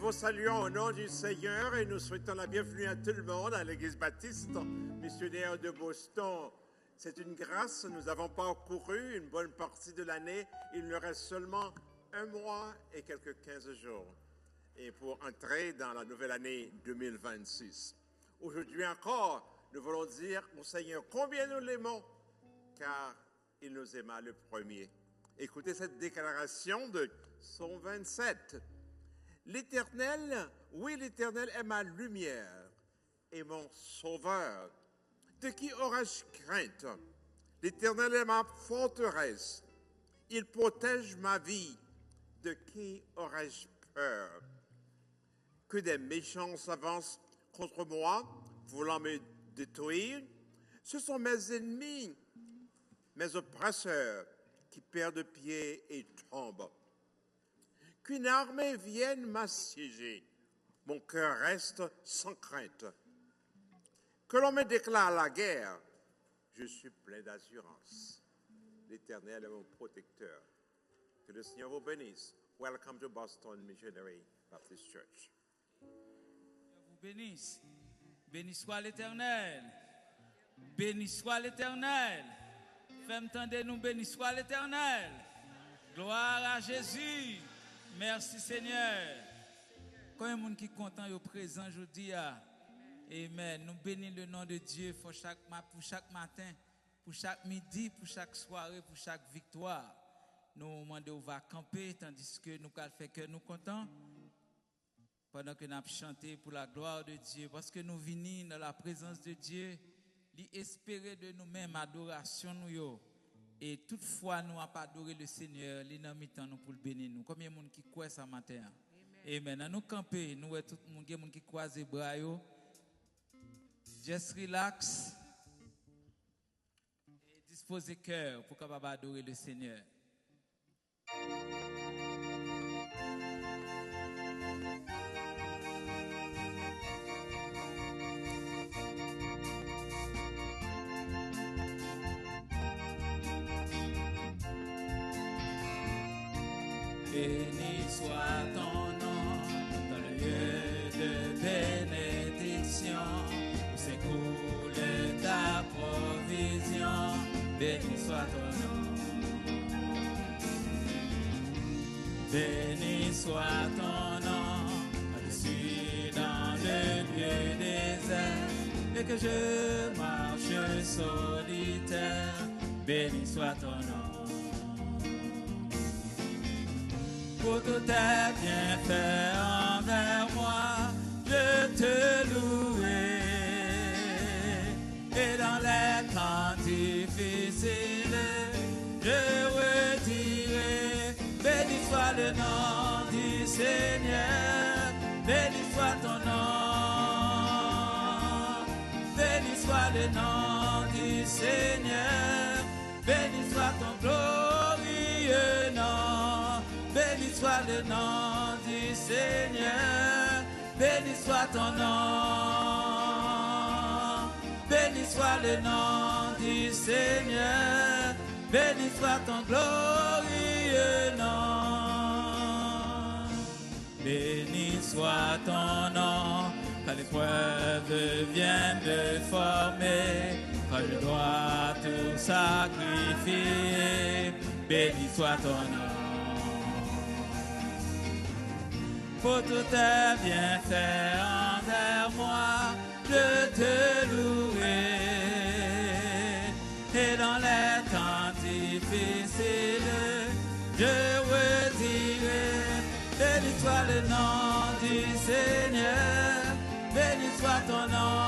vous saluons au nom du Seigneur et nous souhaitons la bienvenue à tout le monde à l'Église baptiste missionnaire de Boston. C'est une grâce, nous avons parcouru une bonne partie de l'année. Il nous reste seulement un mois et quelques 15 jours et pour entrer dans la nouvelle année 2026. Aujourd'hui encore, nous voulons dire au Seigneur combien nous l'aimons, car il nous aima le premier. Écoutez cette déclaration de Psaume 27. L'Éternel, oui, l'Éternel est ma lumière et mon sauveur. De qui aurais-je crainte? L'Éternel est ma forteresse. Il protège ma vie. De qui aurais-je peur? Que des méchants s'avancent contre moi, voulant me détruire. Ce sont mes ennemis, mes oppresseurs, qui perdent pied et tombent. Qu'une armée vienne m'assiéger, mon cœur reste sans crainte. Que l'on me déclare la guerre, je suis plein d'assurance. L'Éternel est mon protecteur. Que le Seigneur vous bénisse. Welcome to Boston Missionary Baptist Church. Dieu vous bénisse. Béni soit l'Éternel. Béni soit l'Éternel. Fais-moi béni soit l'Éternel. Gloire à Jésus. Merci Seigneur. Quand il y a des gens qui sont contents et présents aujourd'hui, amen. Nous bénissons le nom de Dieu pour chaque matin, pour chaque midi, pour chaque soirée, pour chaque victoire. Nous demandons où va camper, tandis que nous allons faire que nous contents pendant que nous chantons pour la gloire de Dieu. Parce que nous venons dans la présence de Dieu, espérer de nous-mêmes adoration nous. Et toutefois, nous n'avons pas adoré le Seigneur, il n'a mis temps nous pour le bénir nous. Combien de gens qui croient ce matin? Amen. Amen. Nous camper, nous tout le monde qui croise les bras. Just relax. Et disposez cœur pour capable adorer le Seigneur. Béni soit ton nom dans le lieu de bénédiction, où s'écoule ta provision. Béni soit ton nom. Béni soit ton nom, au-dessus dans le lieu désert, et que je marche solitaire. Béni soit ton nom. Pour tous tes bienfaits envers moi, je te louerai. Et dans les temps difficiles, je redirai. Béni soit le nom du Seigneur, béni soit ton nom. Béni soit le nom du Seigneur, béni soit ton glorieux nom. Béni soit le nom du Seigneur, béni soit ton nom. Béni soit le nom du Seigneur, béni soit ton glorieux nom. Béni soit ton nom, quand l'épreuve vient me former, quand je dois tout sacrifier. Béni soit ton nom. Pour tous tes bienfaits envers moi, je te louerai. Et dans les temps difficiles, je redirai. Béni soit le nom du Seigneur, béni soit ton nom.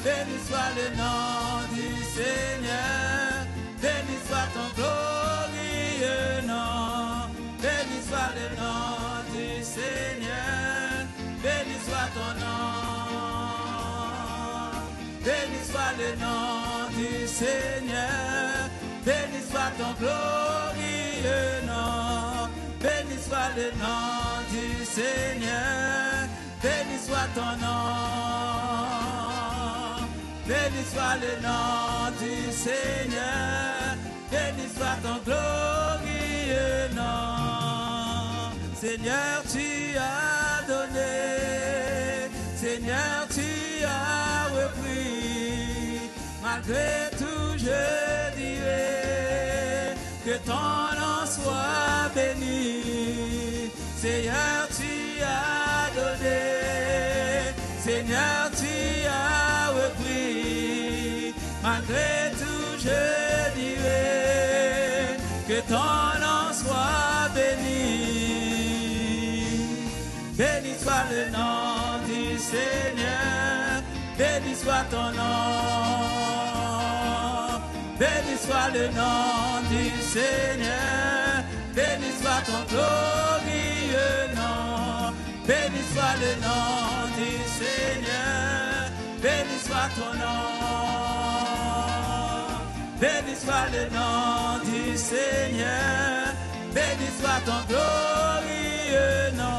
Béni soit le nom du Seigneur, béni soit ton glorieux nom. Béni soit le nom du Seigneur, béni soit ton nom. Béni soit le nom du Seigneur, béni soit ton glorieux nom. Béni soit le nom du Seigneur, béni soit ton nom. Béni soit le nom du Seigneur, béni soit ton glorieux nom. Seigneur, tu as donné, Seigneur, tu as repris. Malgré tout, je dirai que ton nom soit béni. Seigneur, tu as donné, Seigneur, tu as repris. Malgré tout, je dirai que ton nom soit béni. Béni soit le nom du Seigneur, béni soit ton nom. Béni soit le nom du Seigneur, béni soit ton glorieux nom. Béni soit le nom du Seigneur, béni soit ton nom. Béni soit le nom du Seigneur, béni soit ton glorieux nom.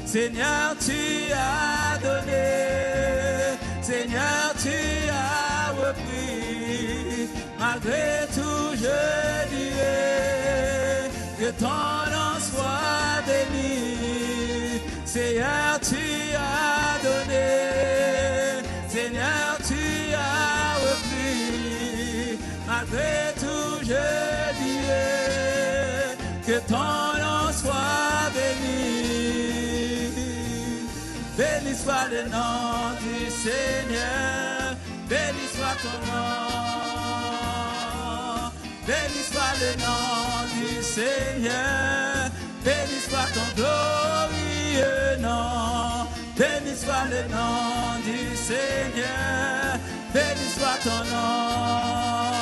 Seigneur, tu as donné, Seigneur, tu as repris. Malgré tout, je dirai que ton nom soit béni. Seigneur, tu as donné, Seigneur, tu as repris. Malgré tout, je dirai que ton nom soit béni. Béni soit le nom du Seigneur, béni soit ton nom. Béni soit le nom du Seigneur, béni soit ton glorieux nom. Béni soit le nom du Seigneur, béni soit ton nom.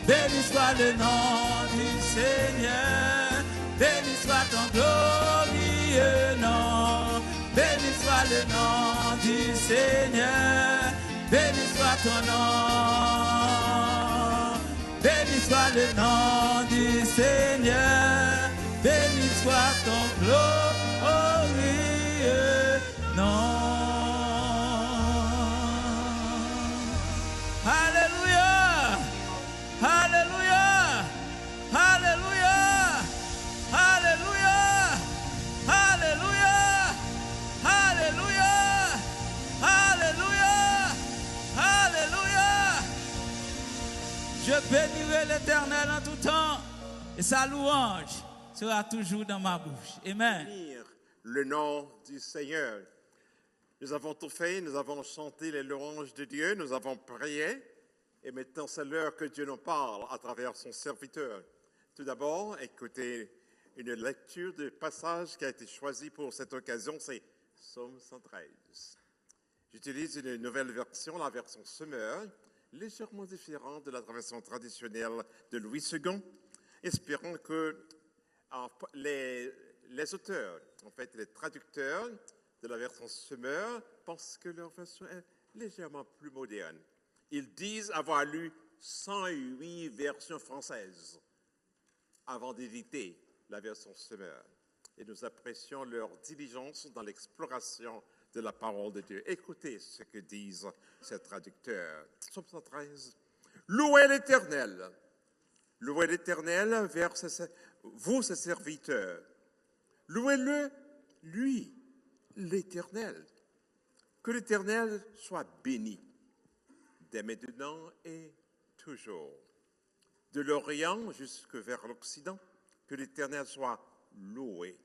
Béni soit le nom du Seigneur, béni soit ton glorieux nom. Béni soit le nom du Seigneur, béni soit ton nom. Béni soit le nom du Seigneur, béni soit ton glorieux nom. Alléluia! Alléluia! Alléluia! Alléluia! Alléluia! Alléluia! Alléluia! Alléluia! Je bénirai l'Éternel en tout temps et sa louange sera toujours dans ma bouche. Amen. Bénir le nom du Seigneur. Nous avons tout fait, nous avons chanté les louanges de Dieu, nous avons prié. Et maintenant, c'est l'heure que Dieu nous parle à travers son serviteur. Tout d'abord, écoutez une lecture du passage qui a été choisi pour cette occasion, c'est Psaume 113. J'utilise une nouvelle version, la version Semeur, légèrement différente de la version traditionnelle de Louis II, espérant que les auteurs, en fait les traducteurs de la version Semeur, pensent que leur version est légèrement plus moderne. Ils disent avoir lu 108 versions françaises avant d'éditer la version Semeur. Et nous apprécions leur diligence dans l'exploration de la parole de Dieu. Écoutez ce que disent ces traducteurs. Psaume 113. Louez l'Éternel. Louez l'Éternel vers vous, ses serviteurs. Louez-le, lui, l'Éternel. Que l'Éternel soit béni, dès maintenant et toujours. De l'Orient jusque vers l'Occident, que l'Éternel soit loué.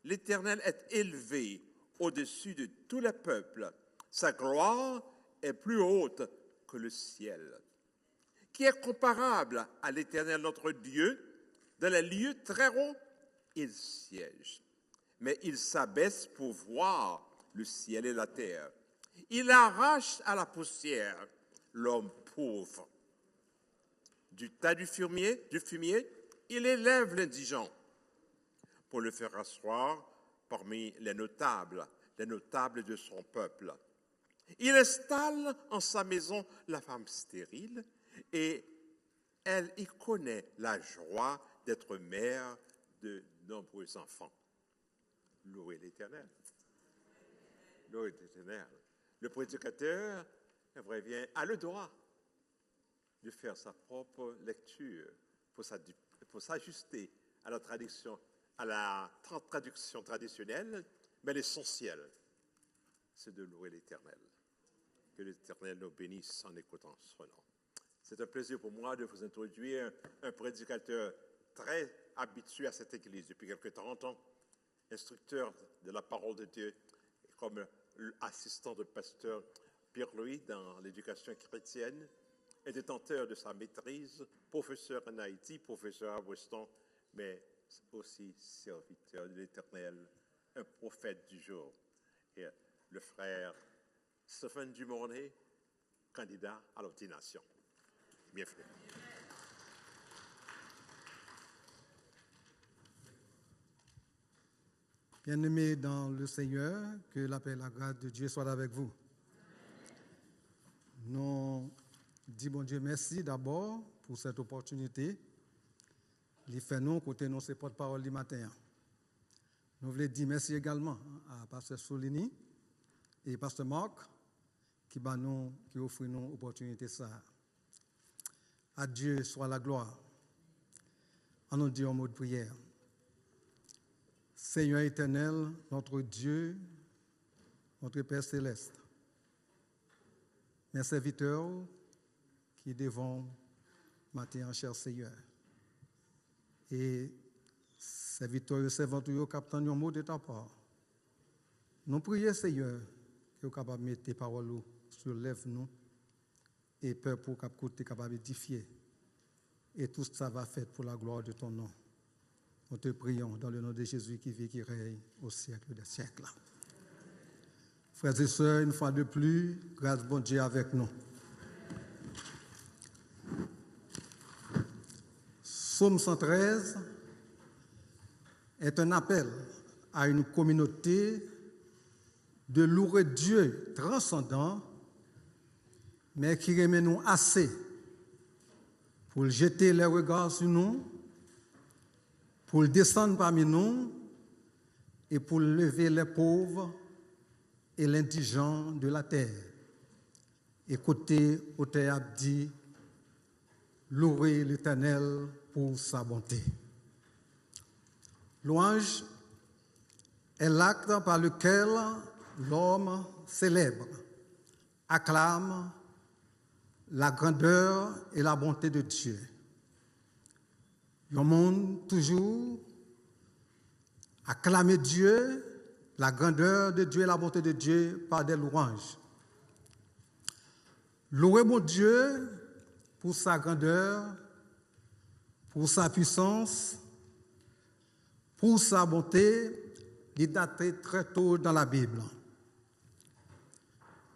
L'Éternel est élevé au-dessus de tous les peuples. Sa gloire est plus haute que le ciel. Qui est comparable à l'Éternel notre Dieu? Dans les lieux très hauts, il siège. Mais il s'abaisse pour voir le ciel et la terre. Il arrache à la poussière l'homme pauvre. Du tas du fumier, il élève l'indigent pour le faire asseoir parmi les notables de son peuple. Il installe en sa maison la femme stérile et elle y connaît la joie d'être mère de nombreux enfants. Louez l'Éternel. Louez l'Éternel. Le prédicateur a le droit de faire sa propre lecture pour s'ajuster à la traduction traditionnelle, mais l'essentiel, c'est de louer l'Éternel. Que l'Éternel nous bénisse en écoutant son nom. C'est un plaisir pour moi de vous introduire un prédicateur très habitué à cette église depuis quelques 30 ans, instructeur de la parole de Dieu, comme assistant de pasteur Pierre-Louis dans l'éducation chrétienne, et détenteur de sa maîtrise, professeur en Haïti, professeur à Boston, mais aussi serviteur de l'Éternel, un prophète du jour. Et le frère Stéphane Dumornay, candidat à l'ordination. Bienvenue. Bien-aimés dans le Seigneur, que la paix et la grâce de Dieu soient avec vous. Nous disons, bon Dieu, merci d'abord pour cette opportunité. Il fait nous, côté nous, c'est porte-parole du matin. Nous voulons dire merci également à Pasteur Solini et Pasteur Marc qui offrent nous l'opportunité ça. À Dieu soit la gloire. On nous dit en mot de prière. Seigneur éternel, notre Dieu, notre Père céleste, mes serviteurs qui devons matin, cher Seigneur, et serviteurs et servantes qui captent un mot de ta part. Nous prions, Seigneur, que vous capable de mettre tes paroles sur lèvres-nous et peuple pour côté capable d'édifier. Et tout ça va faire pour la gloire de ton nom. Nous te prions dans le nom de Jésus qui vit, qui règne au siècle des siècles. Frères et sœurs, une fois de plus, grâce bon Dieu avec nous. Psaume 113 est un appel à une communauté de louer Dieu transcendant, mais qui remet nous assez pour jeter les regards sur nous, pour descendre parmi nous et pour lever les pauvres et l'indigent de la terre. Écoutez, auteur Abdi, louez l'Éternel pour sa bonté. Louange est l'acte par lequel l'homme célèbre, acclame la grandeur et la bonté de Dieu. Le monde toujours acclamer Dieu, la grandeur de Dieu et la bonté de Dieu par des louanges. Louer mon Dieu pour sa grandeur, pour sa puissance, pour sa bonté, il date très tôt dans la Bible.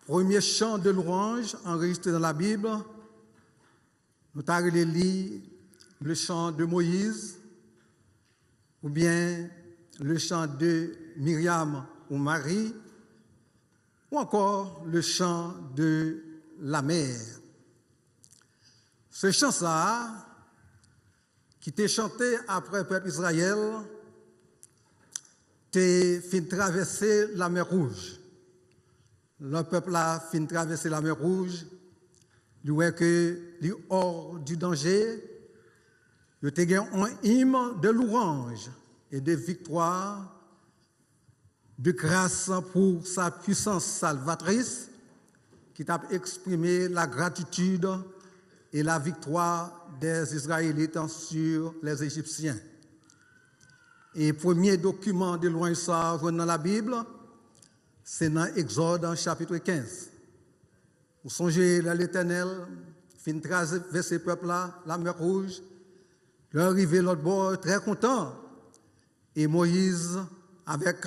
Premier chant de louange enregistré dans la Bible, nous avons lu le chant de Moïse, ou bien le chant de Myriam ou Marie, ou encore le chant de la mer. Ce chant-là, qui était chanté après le peuple Israël, était fin traverser la mer Rouge. Le peuple a fin traverser la mer Rouge, il voit que hors du danger. Il y a un hymne de louange et de victoire, de grâce pour sa puissance salvatrice, qui t'a exprimé la gratitude et la victoire des Israélites sur les Égyptiens. Et le premier document de louange ça dans la Bible, c'est dans Exode chapitre 15. Vous songez l'Éternel, fin traverser ce peuple-là, la mer Rouge. Leur arrivé l'autre bord très content. Et Moïse, avec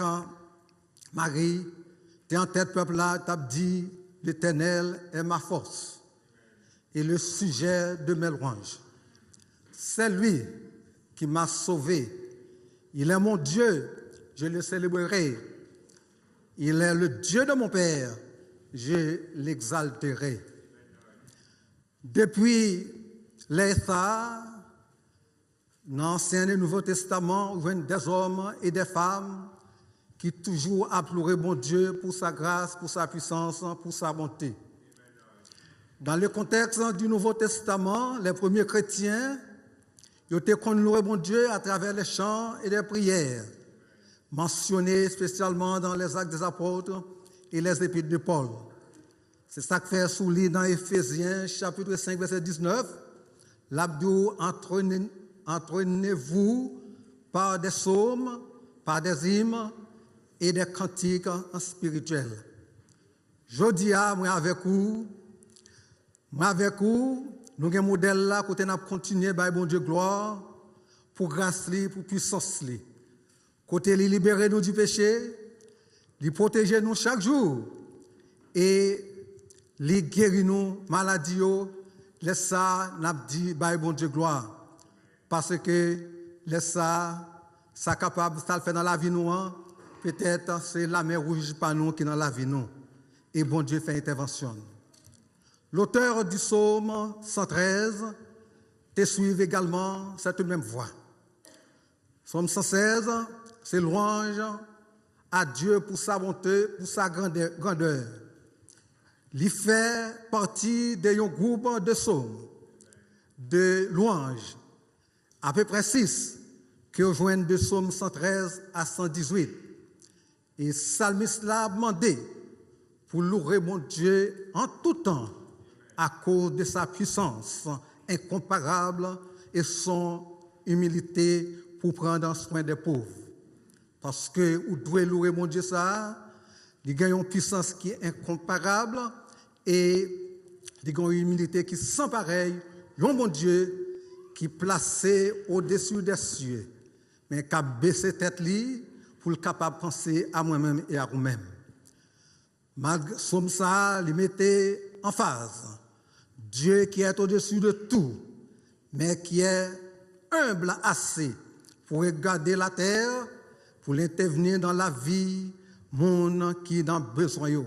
Marie, t'es en tête peuple là, t'as dit, l'Éternel est ma force et le sujet de mes louanges. C'est lui qui m'a sauvé. Il est mon Dieu, je le célébrerai. Il est le Dieu de mon Père, je l'exalterai. Depuis l'État, dans l'Ancien et Nouveau Testament, on voit des hommes et des femmes qui toujours imploraient mon Dieu pour sa grâce, pour sa puissance, pour sa bonté. Dans le contexte du Nouveau Testament, les premiers chrétiens, Ils ont connu louer mon Dieu à travers les chants et les prières, mentionnés spécialement dans les Actes des Apôtres et les Épîtres de Paul. C'est ça que fait souligner dans Éphésiens chapitre 5, verset 19. L'abdou, entraînez-vous par des psaumes, par des hymnes et des cantiques spirituels. Je dis à moi avec vous, nous avons un modèle là, côté n'a continué par bon Dieu gloire, pour grâce li, pour puissance li. Côté li libérer nous du péché, li protéger nous chaque jour et li guérir nous maladie yo, laisse ça n'a dit par bon Dieu gloire parce que laisse ça capable ça le fait dans la vie nous peut-être c'est la mer rouge pas nous qui dans la vie nous et bon Dieu fait intervention. L'auteur du psaume 113 te suit également cette même voie. Psaume 116, c'est louange à Dieu pour sa bonté, pour sa grandeur. Il fait partie d'un groupe de psaumes, de louanges, à peu près 6, qui rejoignent de psaume 113 à 118. Et Psalmiste l'a demandé pour louer mon Dieu en tout temps, à cause de sa puissance incomparable et son humilité pour prendre soin des pauvres. Parce que vous devez louer mon Dieu ça, il a une puissance qui est incomparable et il a une humilité qui est sans pareil, un bon Dieu qui est placé au-dessus des cieux, mais qui a baissé tête li pour être capable de penser à moi-même et à vous-même. Malgré ça, il mettait en phase Dieu qui est au-dessus de tout, mais qui est humble assez pour regarder la terre, pour intervenir dans la vie, monde qui est dans besoin,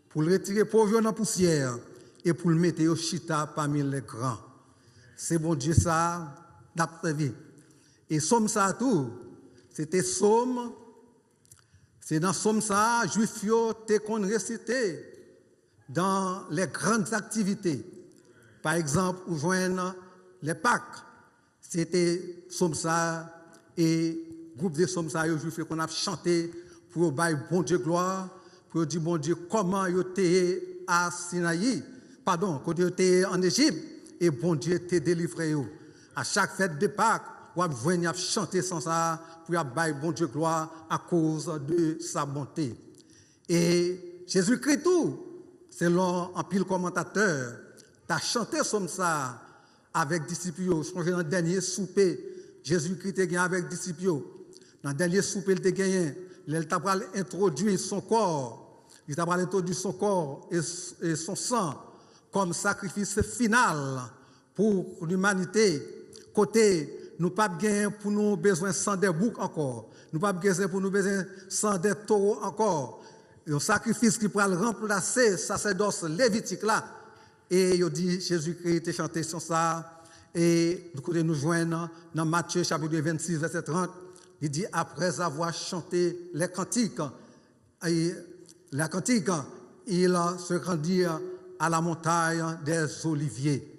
pour le retirer pauvre dans la poussière et pour le mettre au chita parmi les grands. C'est bon Dieu ça, d'après. Et somme ça tout, c'était somme, c'est dans somme ça, juif yo te qu'on récité dans les grandes activités. Par exemple, où joignent les Pâques, c'était somme ça et groupe de somme ça yo juif qu'on a chanté pour bailler bon Dieu gloire, pour dire bon Dieu comment yo était à Sinaï, pardon, quand yo était en Égypte et bon Dieu t'a délivré yo. À chaque fête de Pâques, on va chanter sans ça pour bailler bon Dieu gloire à cause de sa bonté. Et Jésus-Christ tout, selon un pile commentateur, t'as chanté comme ça avec disciples. Je dans le dernier souper, Jésus-Christ est gagné avec disciples. Dans le dernier souper, il est gagné. Il t'a introduit son corps. Il t'a introduit son corps et son sang comme sacrifice final pour l'humanité. Côté, nous pas gagné pour nous besoin sans des boucs encore. Nous pas gagné pour nous besoin sans des taureaux encore. Un sacrifice qui pourra remplacer le sacerdoce lévitique là. Et il dit Jésus-Christ a chanté sur ça. Et nous joignons dans Matthieu chapitre 26, verset 30. Il dit après avoir chanté les cantiques, il se rendit à la montagne des Oliviers.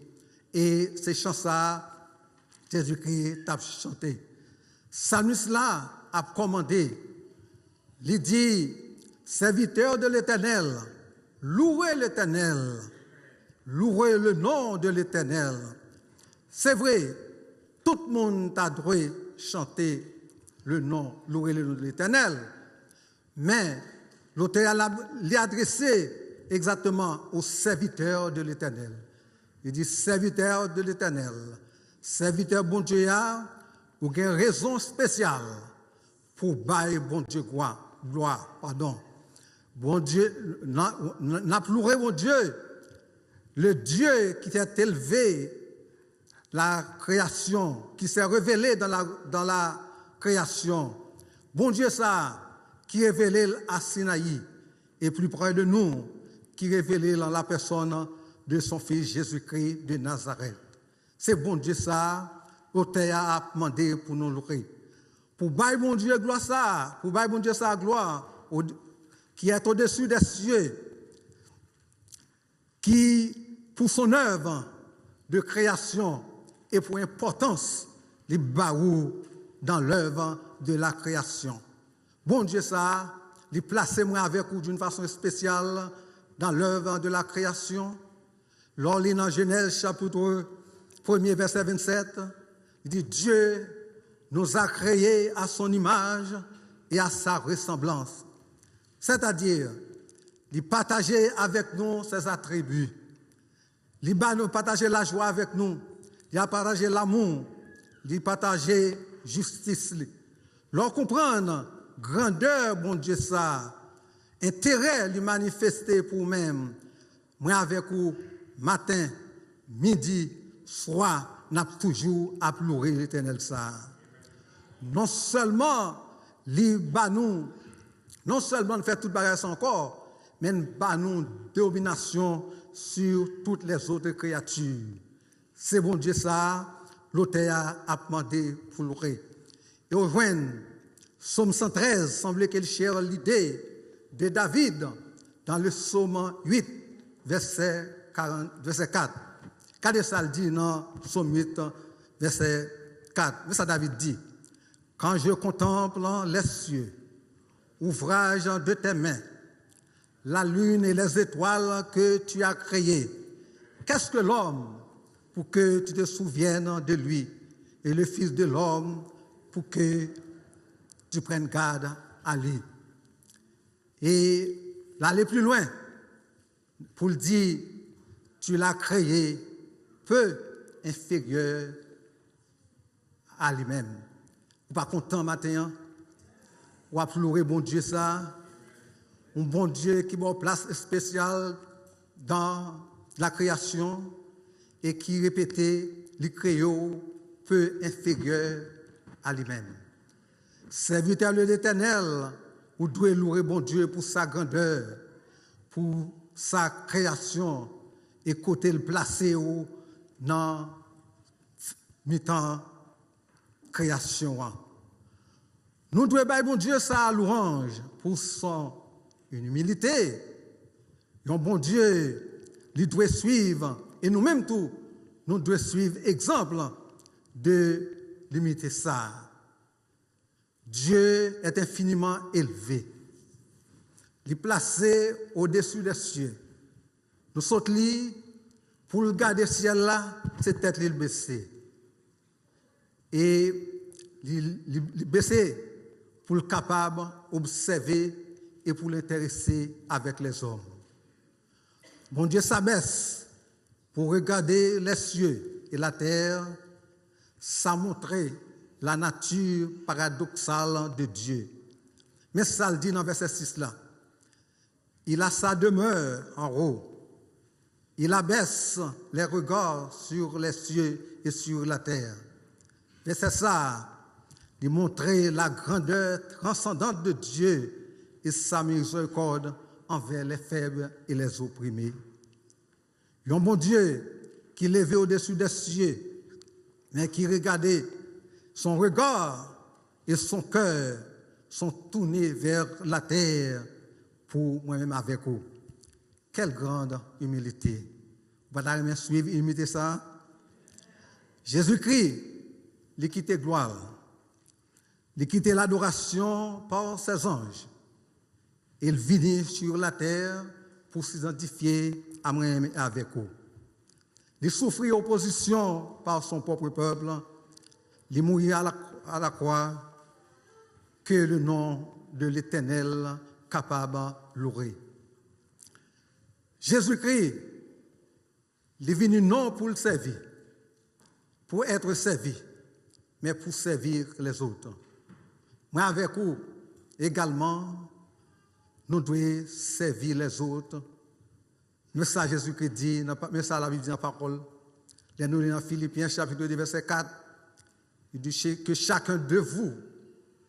Et ces chants ça, Jésus-Christ a chanté. Psalmiste là a commandé. Il dit serviteur de l'Éternel, louez l'Éternel. Louez le nom de l'Éternel. C'est vrai, tout le monde a droit chanter le nom, louer le nom de l'Éternel. Mais l'auteur l'a adressé exactement aux serviteurs de l'Éternel. Il dit serviteur de l'Éternel. Serviteur bon Dieu, ou une raison spéciale pour bailler bon Dieu gloire. Bon Dieu, n'a pleuré mon Dieu. Le Dieu qui s'est élevé, la création, qui s'est révélé dans la création. Bon Dieu ça, qui révélé à Sinaï, et plus près de nous, qui révélé dans la personne de son fils Jésus-Christ de Nazareth. C'est bon Dieu ça, l'auteur a demandé pour nous louer. Pour bailler mon Dieu gloire ça, pour bailler mon Dieu ça gloire, qui est au-dessus des cieux, qui, pour son œuvre de création et pour l'importance les baou dans l'œuvre de la création. Bon Dieu, ça, il place moi avec vous d'une façon spéciale dans l'œuvre de la création. Lors dans Genèse chapitre 1er, verset 27, il dit Dieu nous a créés à son image et à sa ressemblance. C'est-à-dire, il partageait avec nous ses attributs. Il partageait la joie avec nous. Il a partagé l'amour. Il partageait justice. L'on comprend grandeur, bon Dieu, ça, intérêt lui manifester pour même. Moi avec vous, matin, midi, soir, n'a toujours à pleurer l'Éternel ça. Non seulement nous fait toute bagage encore, mais nous domination sur toutes les autres créatures. C'est bon Dieu ça, l'auteur a demandé pour l'oreille. Et au joint, Psaume 113, semblait qu'il cherche l'idée de David dans le Psaume 8, verset 4. Qu'est-ce que ça dit dans Psaume 8, verset 4? Mais ça David dit, quand je contemple les cieux, ouvrage de tes mains, la lune et les étoiles que tu as créées, qu'est-ce que l'homme pour que tu te souviennes de lui, et le Fils de l'homme pour que tu prennes garde à lui. Et l'aller plus loin, pour le dire, tu l'as créé peu inférieur à lui-même. Vous pas content matin, ou à pleurer bon Dieu ça, un bon Dieu qui a une place spéciale dans la création et qui répétait les créaux peu inférieur à lui-même. Serviteur de l'Éternel, vous devez louer bon Dieu pour sa grandeur, pour sa création et côté le placer dans mi-temps création. Nous devons bailler bon Dieu sa louange pour son humilité. Un bon Dieu, il doit suivre, et nous-mêmes tout, nous devons suivre exemple de l'humilité ça. Dieu est infiniment élevé. Il est placé au-dessus des cieux. Nous sautons pour le garder le ciel là, c'est tête il baissé. Et il baissé pour le capable d'observer et pour l'intéresser avec les hommes. Bon Dieu s'abaisse pour regarder les cieux et la terre, ça montrer la nature paradoxale de Dieu. Mais ça le dit dans verset 6 là. Il a sa demeure en haut. Il abaisse les regards sur les cieux et sur la terre. Et c'est ça, de montrer la grandeur transcendante de Dieu et sa miséricorde envers les faibles et les opprimés. Un bon Dieu qui levait au-dessus des cieux, mais qui regardait, son regard et son cœur sont tournés vers la terre pour moi-même avec vous. Quelle grande humilité. Vous allez suivre l'humilité ça. Jésus-Christ, il quittait gloire. Il quittait l'adoration par ses anges. Il venait sur la terre pour s'identifier à moi-même avec vous. Il souffrit opposition par son propre peuple. Il mourit à la croix que le nom de l'Éternel capable louer. Jésus-Christ, il est venu non pour le servir, pour être servi, mais pour servir les autres. Moi avec vous, également, nous devons servir les autres. Mais ça, Jésus-Christ dit, mais ça, la Bible dit dans la parole, nous lisons dans Philippiens, chapitre 2, verset 4, il dit que chacun de vous,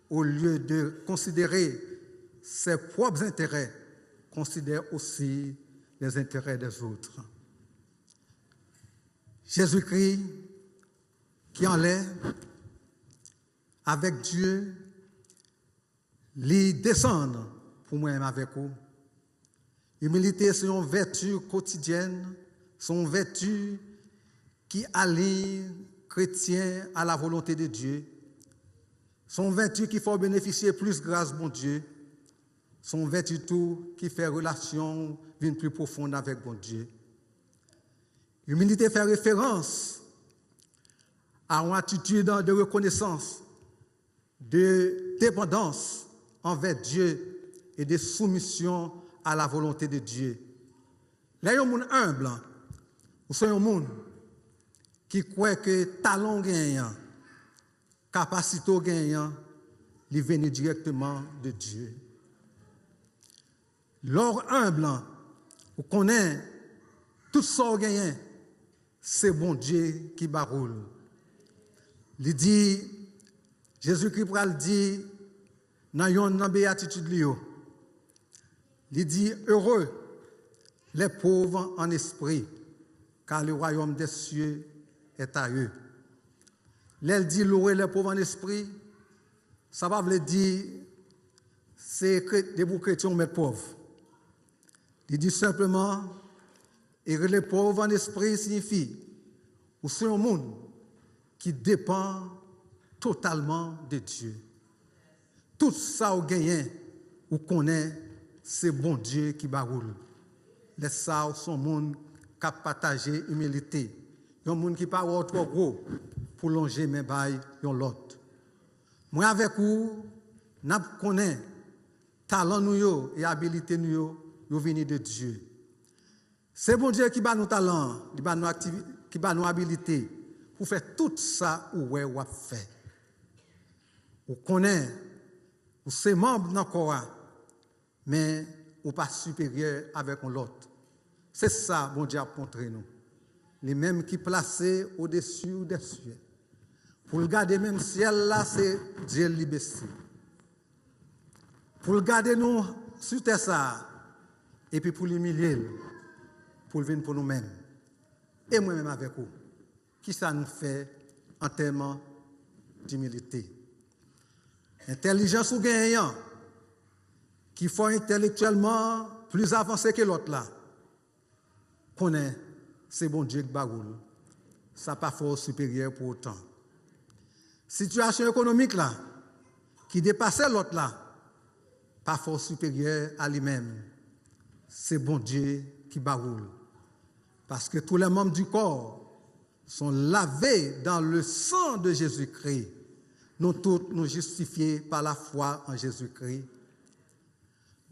au lieu de considérer ses propres intérêts, considère aussi les intérêts des autres. Jésus-Christ, qui en est avec Dieu, lui descend pour moi-même avec vous. L'humilité, c'est une vertu quotidienne, c'est une vertu qui allie chrétien à la volonté de Dieu, son vertu qui fait bénéficier plus grâce bon Dieu, son vertu tout qui fait relation d'une plus profonde avec bon Dieu. L'humilité fait référence à une attitude de reconnaissance, de dépendance envers Dieu et de soumission à la volonté de Dieu. Là, il y a un monde humble, ou c'est un monde qui croit que talent gagnant, capacité gagnant, il vient directement de Dieu. L'or humble, vous connaissez tout ça gagnant, c'est bon Dieu qui baroule. Il dit, Jésus-Christ pral dit, dans une béatitude, il dit, heureux les pauvres en esprit, car le royaume des cieux est à eux. L'elle dit, heureux les pauvres en esprit, ça va veut dire, c'est des chrétiens mais pauvres. Il dit simplement, et les pauvres en esprit signifie, ou c'est un monde qui dépend totalement de Dieu. Tout ça, vous gagnez, vous connaissez, c'est bon Dieu qui baroule. Les ça, sont monde qui a partagé humilité. Il y a un monde qui parle trop gros pour longer mes bails dans l'autre. Moi, avec vous, nous connaissons talent nous et habilité nous, nous venons de Dieu. C'est bon Dieu qui bat nos talents, qui bat nos habilités pour faire tout ça où vous fait. Vous connaissez, vous êtes membre d'un corps, mais vous pas supérieur avec l'autre. C'est ça, bon Dieu a montré nous. Les mêmes qui placés au-dessus des cieux. Pour le garder même ciel là, c'est Dieu qui baisse. Pour le garder nous sur terre ça, et puis pour l'humilier, pour le venir pour nous-mêmes. Et moi-même avec vous. Qui ça nous fait en termes d'humilité? Intelligence ou gagnant, qui faut intellectuellement plus avancé que l'autre là, connaît, c'est bon Dieu qui baroule. Ça n'a pas force supérieure pour autant. Situation économique là, qui dépassait l'autre là, pas force supérieure à lui-même. C'est bon Dieu qui baroule. Parce que tous les membres du corps sont lavés dans le sang de Jésus-Christ. Nous tous nous justifiés par la foi en Jésus-Christ.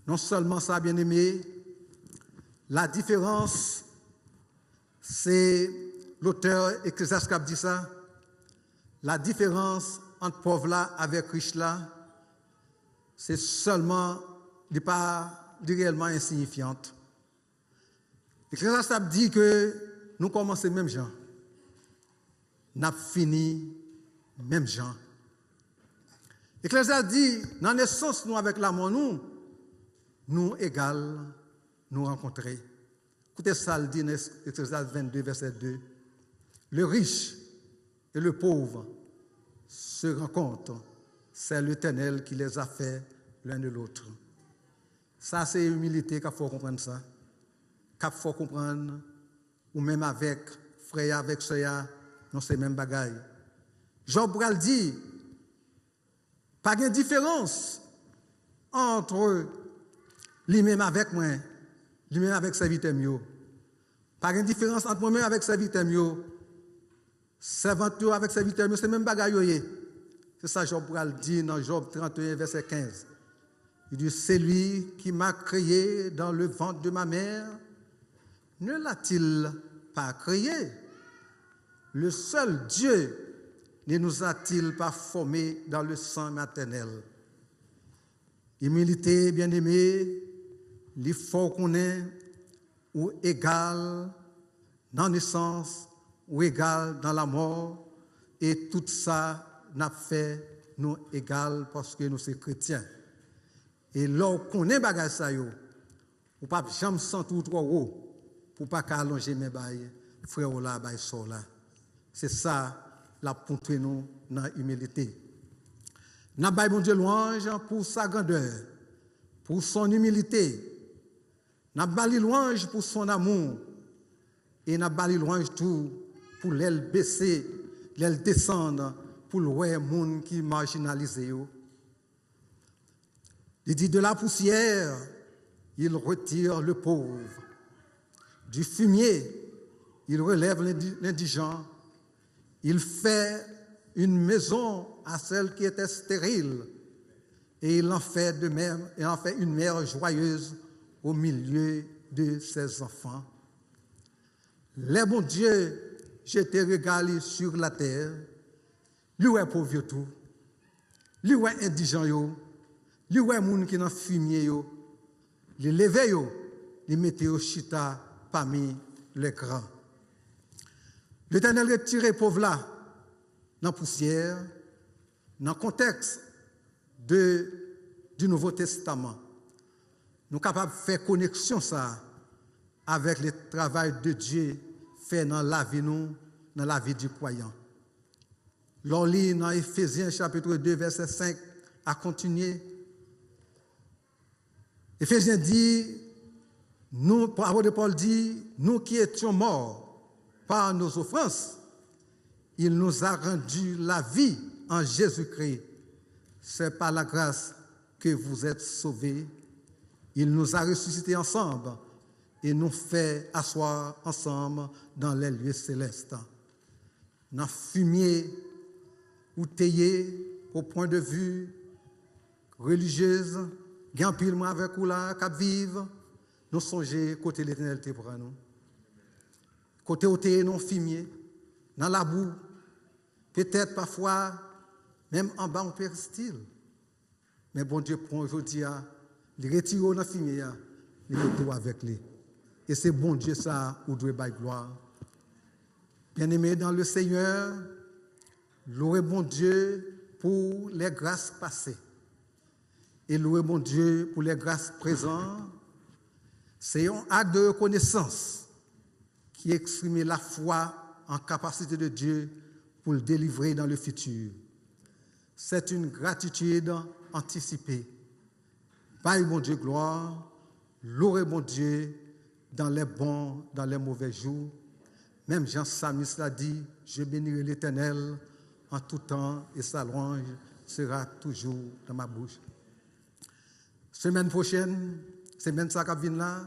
Non seulement ça, bien-aimé, la différence, c'est l'auteur Ecclésiaste qui dit ça, la différence entre pauvre là avec riche là, c'est seulement, n'est pas réellement insignifiante. Ecclésiaste dit que nous commençons même gens, nous fini même gens. Ecclésiaste dit, dans la naissance, nous avec l'amour, nous égales, nous rencontrer. Écoutez ça, le dit dans Ecclésiaste 22, verset 2. Le riche et le pauvre se rencontrent. C'est l'Éternel qui les a fait l'un de l'autre. Ça, c'est l'humilité qu'il faut comprendre ça. Qu'il faut comprendre, ou même avec frère, avec soeur, non, c'est même bagaille. Job Bral dit, pas de différence entre lui-même avec moi, lui-même avec serviteur mieux. Pas de différence entre moi-même avec serviteur mieux. Servanteur avec serviteur mieux, c'est même bagaille. C'est ça Job Bral dit dans Job 31, verset 15. Il dit, c'est lui qui m'a créé dans le ventre de ma mère. Ne l'a-t-il pas créé? Le seul Dieu ne nous a-t-il pas formés dans le sang maternel? Humilité, bien-aimé, il faut qu'on ait ou égal dans la naissance ou égal dans la mort, et tout ça n'a fait nous égal parce que nous sommes chrétiens. Et lorsqu'on connaît bagage ça yo, ou pas jamais sentir trop haut pour pas allonger mes bails, frère là, bail so là. C'est ça la pour nous dans humilité. N'a bail bon Dieu louange pour sa grandeur, pour son humilité. N'a bail louange pour son amour et n'a bail louange tout pour l'aile baissée les descendent pour le monde qui marginalisé. Il dit de la poussière, il retire le pauvre. Du fumier, il relève l'indigent. Il fait une maison à celle qui était stérile. Et il en fait de même, il en fait une mère joyeuse au milieu de ses enfants. Les bons dieux, j'étais régalé sur la terre. Lui est pauvre tout. Lui est indigent yo. Lui est moun qui dans fumier yo. Les lever yo, les mettre au chita parmi les grands. L'Éternel retire pauvre là dans la poussière, dans le contexte du Nouveau Testament. Nous sommes capables de faire connexion ça avec le travail de Dieu fait dans la vie nous, dans la vie du croyant. L'on lit dans Éphésiens chapitre 2 verset 5 à continuer. Éphésiens dit, nous, parole de Paul dit, nous qui étions morts par nos offenses, il nous a rendu la vie en Jésus-Christ. C'est par la grâce que vous êtes sauvés. Il nous a ressuscités ensemble et nous fait asseoir ensemble dans les lieux célestes. Dans le fumier ou taillé au point de vue religieuse, gain pile avec ou là, cap vivre, nous songer côté l'Éternel pour nous. Côté où t'es non fumier, dans la boue, peut-être parfois même en bas on péristyle. Mais bon Dieu prend aujourd'hui, il retire dans la fumier, il met avec lui. Et c'est bon Dieu ça, où doit bailler gloire. Bien-aimés dans le Seigneur, louez bon Dieu pour les grâces passées. Et louez bon Dieu pour les grâces présentes. C'est un acte de reconnaissance qui exprime la foi en capacité de Dieu pour le délivrer dans le futur. C'est une gratitude anticipée. Baille bon Dieu gloire, louez bon Dieu dans les bons, dans les mauvais jours. Même Jean Samis l'a dit, je bénirai l'Éternel en tout temps et sa louange sera toujours dans ma bouche. Semaine prochaine, semaine ça qui vient là,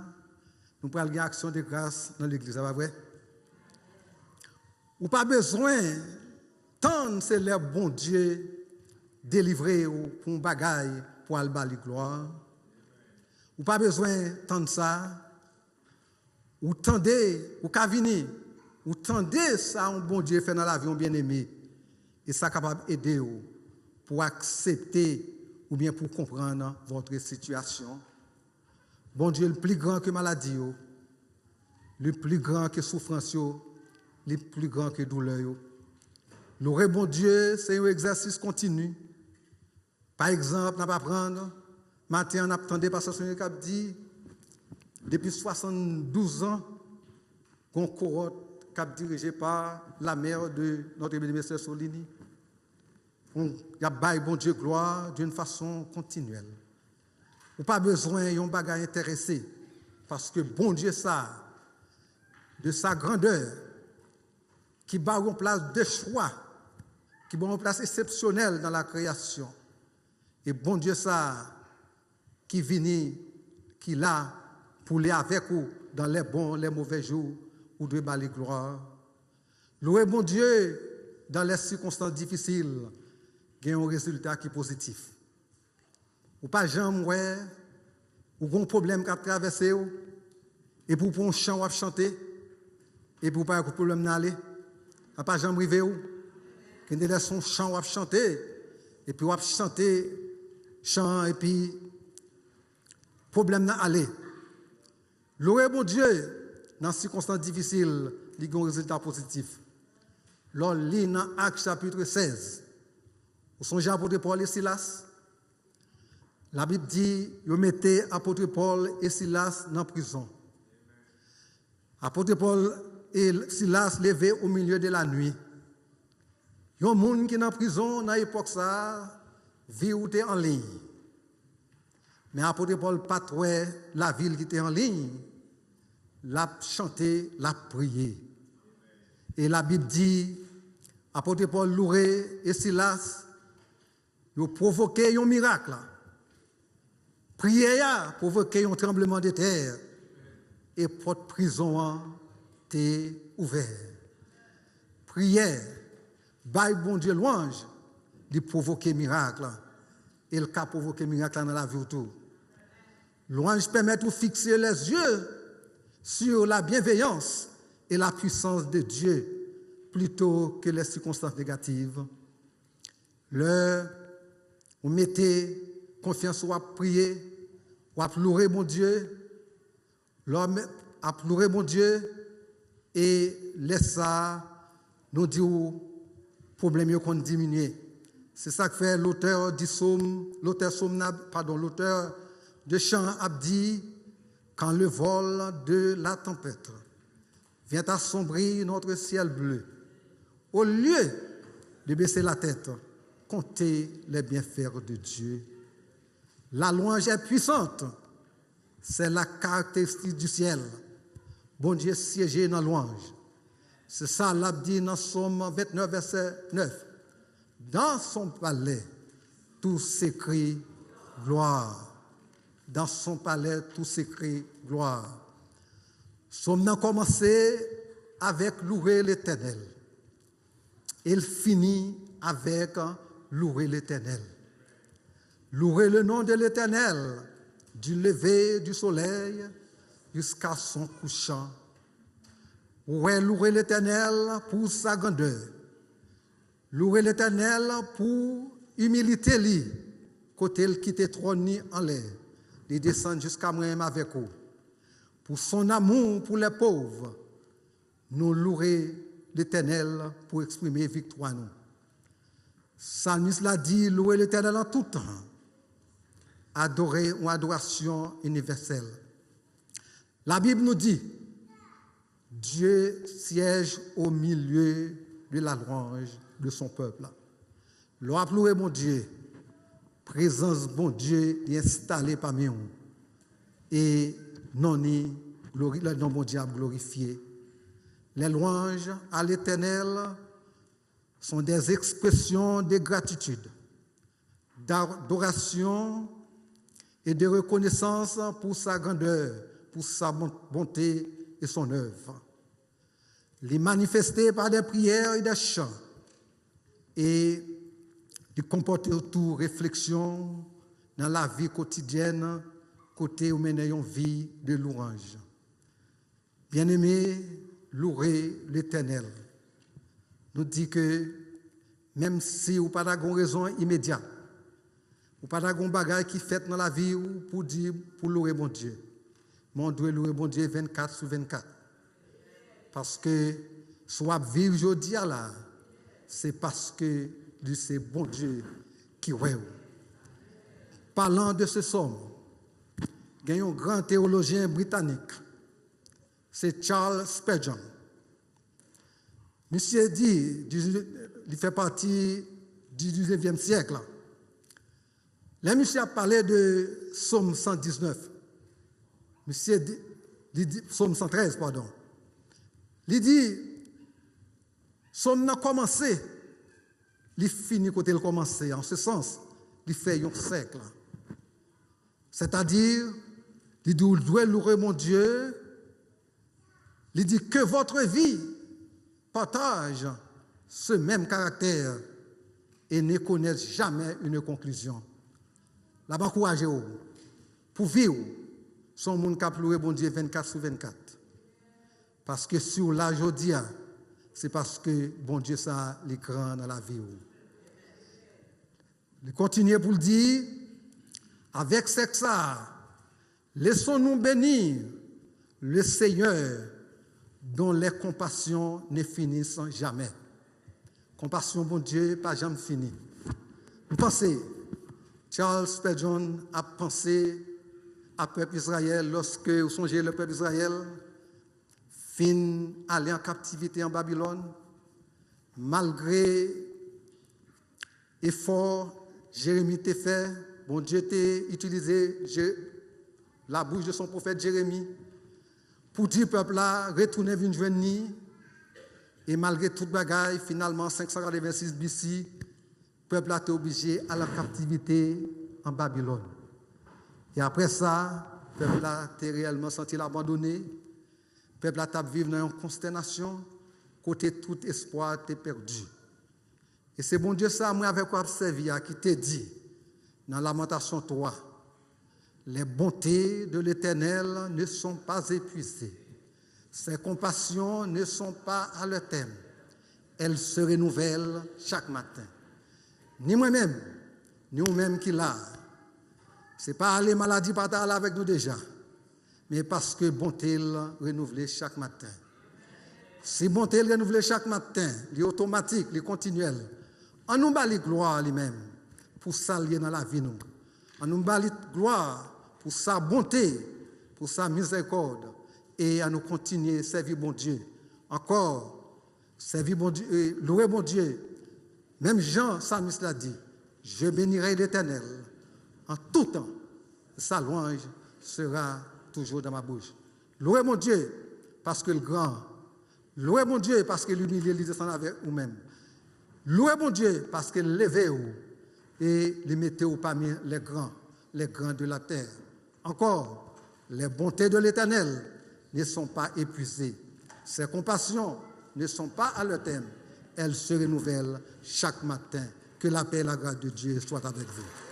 nous pourrons avoir une action de grâce dans l'église, ça va vrai? Ou pas besoin tant c'est le bon Dieu délivré pour un bagaille pour aller bali gloire. Ou pas besoin tant de ça. Ou tendez, ou kavini, ou tendez ça un bon Dieu fait dans la vie, un bien-aimé. Et ça capable d'aider pour accepter ou bien pour comprendre votre situation. Bon Dieu, le plus grand que maladie, le plus grand que souffrance, le plus grand que douleur. Le bon Dieu, c'est un exercice continu. Par exemple, on va prendre, matin, on attendait par ce qui a dit, depuis 72 ans, qu'on cohorte cap dirigé par la mère de notre bénéficiaire Solini. On y a bail bon Dieu gloire d'une façon continuelle. Ou pas besoin d'un bagage intéressé parce que bon Dieu ça de sa grandeur qui bat en place des choix qui bat en place exceptionnelle dans la création. Et bon Dieu ça qui vient qui là pour aller avec vous dans les bons, les mauvais jours, ou de balayer gloire. Louez bon Dieu dans les circonstances difficiles, il y a un résultat qui est positif. Ou pas jamais, ou un problème qui a traversé, et pour un chant à chanter, et pour pas un problème d'aller, ou pas jamais arrivé, qu'il y a son chant à chanter, et puis on chanter, chant, et puis problème d'aller. Louez bon Dieu dans ces circonstances difficiles, il y a un résultat positif. Lors lit dans Actes chapitre 16, où sont apôtres Paul et Silas. La Bible dit, ils mettaient apôtres Paul et Silas dans la prison. Apôtres Paul et Silas levaient au milieu de la nuit. Il y a des gens qui sont en prison, dans l'époque, ça, vie ou en ligne. Mais apôtre Paul pas trouvé la ville qui était en ligne, l'a chanté, l'a prié. Et la Bible dit, Apôtre Paul Louré et Silas, ils ont provoqué un miracle. Prière a provoqué un tremblement de terre et porte prison a été ouvert. Prière, bail bon Dieu louange, de provoquer miracle. Et le cas provoquer miracle dans la vie autour. Louange permet de fixer les yeux sur la bienveillance et la puissance de Dieu plutôt que les circonstances négatives. On mettait confiance ou à prier, ou à pleurer mon Dieu, l'homme a pleuré mon Dieu et laisse ça nous dire problème qu'on diminue. C'est ça que fait l'auteur de chant a dit quand le vol de la tempête vient assombrir notre ciel bleu. Au lieu de baisser la tête, comptez les bienfaits de Dieu. La louange est puissante, c'est la caractéristique du ciel. Bon Dieu siégé dans la louange. C'est ça l'a dit dans Psaume 29, verset 9. Dans son palais, tout s'écrit gloire. Dans son palais, tout s'écrit gloire. Psaume a commencé avec louer l'Éternel. Il finit avec louer l'Éternel. Louer le nom de l'Éternel du lever du soleil jusqu'à son couchant. Louer l'Éternel pour sa grandeur. Louer l'Éternel pour humilité lui, côté il quitte trône en l'air, il descend jusqu'à moi-même avec vous. Pour son amour pour les pauvres, nous louer l'Éternel pour exprimer victoire nous. Psalmiste l'a dit, louer l'Éternel en tout temps. Adorer ou adoration universelle. La Bible nous dit, Dieu siège au milieu de la louange de son peuple. L'on louer mon Dieu, présence bon Dieu est installée parmi nous. Et non ni le nom bon Dieu glorifié. Les louanges à l'Éternel sont des expressions de gratitude, d'adoration et de reconnaissance pour sa grandeur, pour sa bonté et son œuvre. Les manifester par des prières et des chants et de comporter autour réflexion dans la vie quotidienne, côté où mener une vie de louange. Bien-aimés, louer l'Éternel nous dit que même si vous n'avez pas de raison immédiate, vous n'avez pas de bagage qui fait dans la vie pour dire, pour louer mon Dieu. Mais on doit louer mon Dieu 24 sur 24. Parce que soit vivre aujourd'hui là, c'est parce que c'est bon Dieu qui est. Parlant de ce somme, il y a un grand théologien britannique, c'est Charles Spurgeon. Monsieur dit, il fait partie du 19e siècle. Là, monsieur a parlé de Psaume 119. Monsieur dit, Psaume 113, pardon. Il dit, Psaume a commencé, il finit quand il a commencé. En ce sens, il fait un siècle. C'est-à-dire, il dit, vous devez louer mon Dieu. Il dit que votre vie partage ce même caractère et ne connaisse jamais une conclusion. Là-bas, encouragez-vous. Pour vivre, son monde qui a loué bon Dieu 24 sur 24. Parce que sur la jodia, c'est parce que bon Dieu ça l'écran dans la vie. Il continue pour le dire, avec ça, laissons-nous bénir le Seigneur dont les compassions ne finissent jamais. Compassion, bon Dieu, pas jamais fini. Vous pensez, Charles Spurgeon a pensé à peuple Israël lorsque vous songez le peuple Israël fin aller en captivité en Babylone, malgré effort Jérémie t'a fait, bon Dieu t'a utilisé la bouche de son prophète Jérémie pour dire peuple là retournez venir joindre Et malgré toute bagaille, finalement, 586 BC, le peuple a été obligé à la captivité en Babylone. Et après ça, le peuple a été réellement senti abandonné. Le peuple a été vivre dans une consternation, côté tout espoir était perdu. Et c'est bon Dieu ça, moi avec quoi observer, qui t'a dit, dans Lamentation 3, les bontés de l'Éternel ne sont pas épuisées. Ses compassions ne sont pas à leur terme. Elles se renouvellent chaque matin. Ni moi-même, ni vous-même qui l'a. Ce n'est pas les maladies par là avec nous déjà, mais parce que bonté renouvelée chaque matin. Si bonté renouvelée chaque matin, les automatique, les continuel, on nous bat les gloire lui-même pour s'allier dans la vie nous. On nous bat les gloire pour sa bonté, pour sa miséricorde, et à nous continuer à servir bon Dieu. Encore, servir bon Dieu, louer bon Dieu. Même Jean, Psalmiste l'a dit, je bénirai l'Éternel en tout temps. Sa louange sera toujours dans ma bouche. Louez mon Dieu parce que le grand. Louez mon Dieu parce que l'humilié descend avec vous-même. Louez mon Dieu parce que levez-vous et les mettez-vous parmi les grands de la terre. Encore, les bontés de l'Éternel ne sont pas épuisées. Ses compassions ne sont pas à leur terme. Elles se renouvellent chaque matin. Que la paix et la grâce de Dieu soient avec vous.